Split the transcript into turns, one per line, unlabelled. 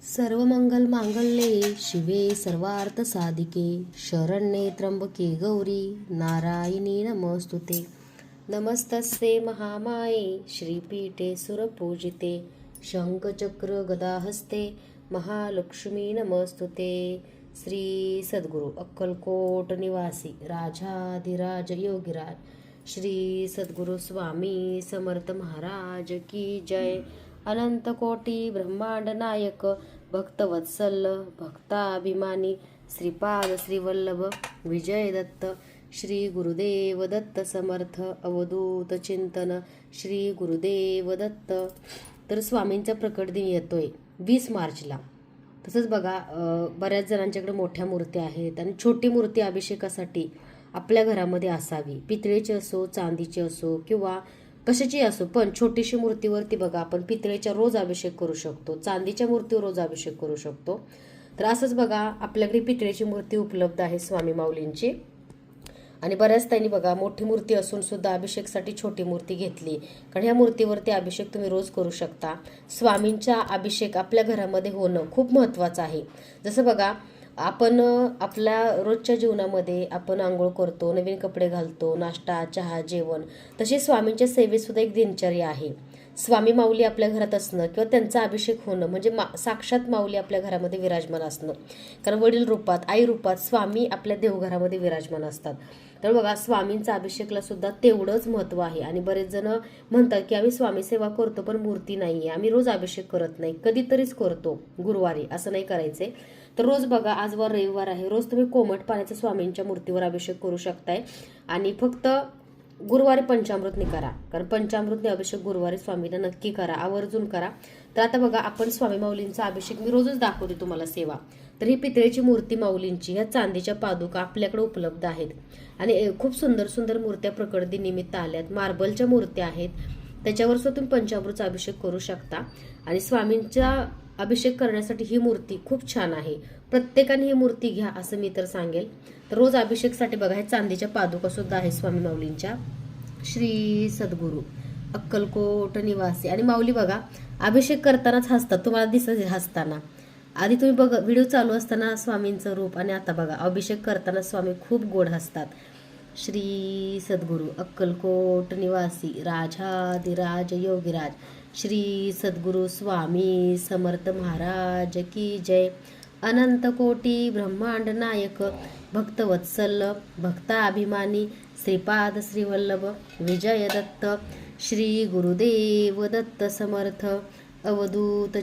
सर्वमंगल मांगल्ये शिवे सर्वार्थ साधिके शरण्ये त्र्यंबके गौरी नारायणी नमोस्तुते। नमस्तस्ते महामाये श्रीपीठे सुरपूजिते शंखचक्र गदाहस्ते महालक्ष्मी नमोस्तुते। श्री सद्गुरु अक्कलकोट निवासी राजाधिराज योगीराज श्री सद्गुरु स्वामी समर्थ महाराज की जय। अनंत कोटी ब्रह्मांड नायक भक्तवत्सल भक्ताभिमानी श्रीपाद श्रीवल्लभ विजय दत्त श्री गुरुदेव दत्त समर्थ अवधूत चिंतन श्री गुरुदेव दत्त। तर स्वामींचा प्रकट दिन येतोय 20 मार्चला। तसंच बघा बऱ्याच जणांच्याकडे मोठ्या मूर्त्या आहेत आणि छोटी मूर्ती अभिषेकासाठी आपल्या घरामध्ये असावी। पितळेची असो चांदीची असो किंवा कशाची असो, पण छोटीशी मूर्तीवरती बघा आपण पितळेच्या रोज अभिषेक करू शकतो, चांदीच्या मूर्तीवर रोज अभिषेक करू शकतो। तर असंच बघा आपल्याकडे पितळेची मूर्ती उपलब्ध आहे स्वामी माऊलींची। आणि बऱ्याच त्यांनी बघा मोठी मूर्ती असून सुद्धा अभिषेकसाठी छोटी मूर्ती घेतली, कारण ह्या मूर्तीवरती अभिषेक तुम्ही रोज करू शकता। स्वामींचा अभिषेक आपल्या घरामध्ये होणं खूप महत्त्वाचं आहे। जसं बघा आपण आपल्या रोजच्या जीवनामध्ये आपण आंघोळ करतो, नवीन कपडे घालतो, नाश्ता चहा जेवण, तशी स्वामींच्या सेवेत सुद्धा एक दिनचर्या आहे। स्वामी माऊली आपल्या घरात असणं किंवा त्यांचा अभिषेक होणं म्हणजे साक्षात माऊली आपल्या घरामध्ये विराजमान असणं, कारण वडील रूपात आई रूपात स्वामी आपल्या देवघरामध्ये विराजमान असतात। तर बघा स्वामींचा अभिषेकला सुद्धा तेवढंच महत्त्व आहे। आणि बरेच जण म्हणतात की आम्ही स्वामी सेवा करतो पण मूर्ती नाहीये, आम्ही रोज अभिषेक करत नाही, कधीतरीच करतो गुरुवारी, असं नाही करायचे। तर रोज बघा आजवर रविवार आहे, रोज तुम्ही कोमट पाण्याचा स्वामींच्या मूर्तीवर अभिषेक करू शकताय। आणि फक्त गुरुवारी पंचामृतने करा, कारण पंचामृतने अभिषेक गुरुवारी स्वामींना नक्की करा, आवर्जून करा। तर आता बघा आपण स्वामी माऊलींचा अभिषेक मी रोजच दाखवते तुम्हाला सेवा। तर ही पितळेची मूर्ती माऊलींची, ह्या चांदीच्या पादुका आपल्याकडे उपलब्ध आहेत आणि खूप सुंदर सुंदर मूर्त्या प्रकट दिन निमित्त आल्यात, मार्बलच्या मूर्त्या आहेत, त्याच्यावर सुद्धा तुम्ही पंचामृतचा अभिषेक करू शकता। आणि स्वामींचा अभिषेक करण्यासाठी ही मूर्ती खूप छान आहे, प्रत्येकाने ही मूर्ती घ्या असं मी तर सांगेल। तर रोज अभिषेकसाठी बघा हे चांदीच्या पादुका सुद्धा आहे स्वामी माऊलींच्या। श्री सद्गुरु अक्कलकोट निवासी आणि माऊली बघा अभिषेक करतानाच हसतात, तुम्हाला दिसत हसताना। आधी तुम्ही बघा व्हिडिओ चालू असताना स्वामींचं रूप आणि आता बघा अभिषेक करताना स्वामी खूप गोड हसतात। श्री सद्गुरु अक्कलकोट निवासी राजाधिराज योगीराज श्री सद्गुरु स्वामी समर्थ महाराज की जय। अनंत कोटी ब्रह्मांड नायक भक्तवत्सल भक्ताभिमानी श्रीपाद श्रीवल्लभ विजय दत्त श्री गुरुदेव दत्त समर्थ अवधूत